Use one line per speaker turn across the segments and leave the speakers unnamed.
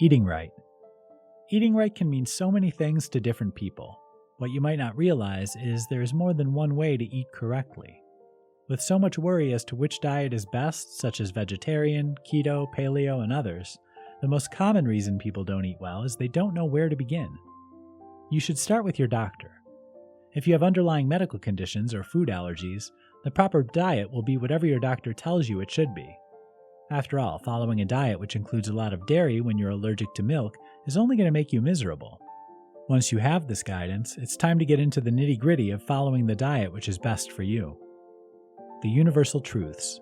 Eating right. Eating right can mean so many things to different people. What you might not realize is there is more than one way to eat correctly. With so much worry as to which diet is best, such as vegetarian, keto, paleo, and others, the most common reason people don't eat well is they don't know where to begin. You should start with your doctor. If you have underlying medical conditions or food allergies, the proper diet will be whatever your doctor tells you it should be. After all, following a diet which includes a lot of dairy when you're allergic to milk is only going to make you miserable. Once you have this guidance, it's time to get into the nitty-gritty of following the diet which is best for you. The universal truths.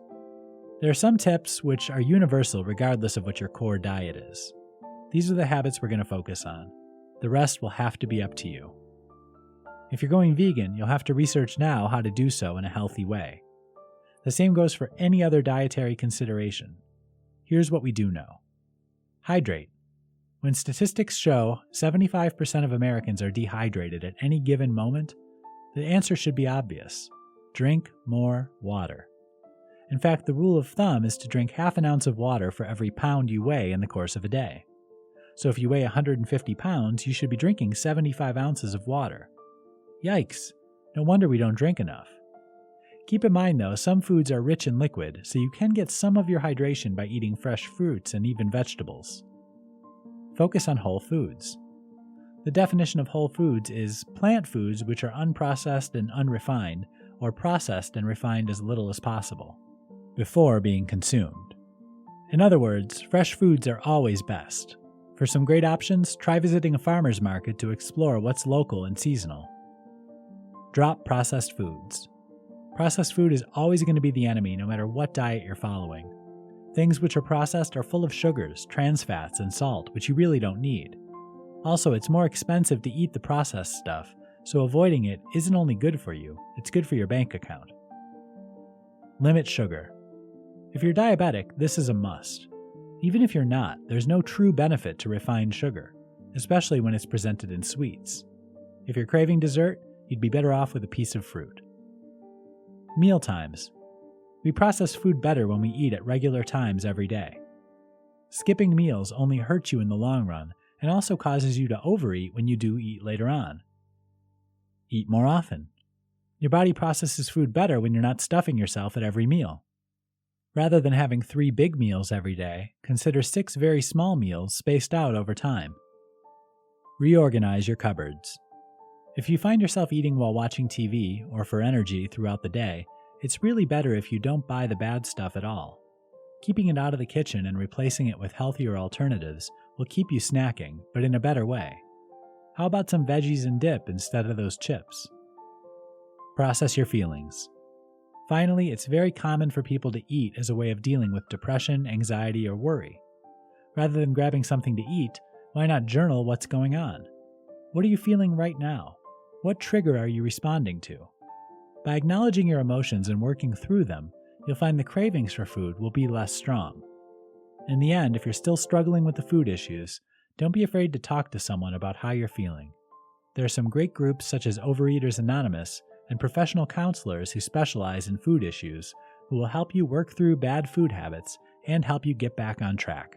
There are some tips which are universal regardless of what your core diet is. These are the habits we're going to focus on. The rest will have to be up to you. If you're going vegan, you'll have to research now how to do so in a healthy way. The same goes for any other dietary consideration. Here's what we do know. Hydrate. When statistics show 75% of Americans are dehydrated at any given moment, the answer should be obvious. Drink more water. In fact, the rule of thumb is to drink half an ounce of water for every pound you weigh in the course of a day. So if you weigh 150 pounds, you should be drinking 75 ounces of water. Yikes! No wonder we don't drink enough. Keep in mind though, some foods are rich in liquid, so you can get some of your hydration by eating fresh fruits and even vegetables. Focus on whole foods. The definition of whole foods is plant foods which are unprocessed and unrefined, or processed and refined as little as possible, before being consumed. In other words, fresh foods are always best. For some great options, try visiting a farmer's market to explore what's local and seasonal. Drop processed foods. Processed food is always going to be the enemy no matter what diet you're following. Things which are processed are full of sugars, trans fats, and salt, which you really don't need. Also, it's more expensive to eat the processed stuff, so avoiding it isn't only good for you, it's good for your bank account. Limit sugar. If you're diabetic, this is a must. Even if you're not, there's no true benefit to refined sugar, especially when it's presented in sweets. If you're craving dessert, you'd be better off with a piece of fruit. Meal times. We process food better when we eat at regular times every day. Skipping meals only hurts you in the long run and also causes you to overeat when you do eat later on. Eat more often. Your body processes food better when you're not stuffing yourself at every meal. Rather than having 3 big meals every day, consider 6 very small meals spaced out over time. Reorganize your cupboards. If you find yourself eating while watching TV or for energy throughout the day, it's really better if you don't buy the bad stuff at all. Keeping it out of the kitchen and replacing it with healthier alternatives will keep you snacking, but in a better way. How about some veggies and dip instead of those chips? Process your feelings. Finally, it's very common for people to eat as a way of dealing with depression, anxiety, or worry. Rather than grabbing something to eat, why not journal what's going on? What are you feeling right now? What trigger are you responding to? By acknowledging your emotions and working through them, you'll find the cravings for food will be less strong. In the end, if you're still struggling with the food issues, don't be afraid to talk to someone about how you're feeling. There are some great groups such as Overeaters Anonymous and professional counselors who specialize in food issues who will help you work through bad food habits and help you get back on track.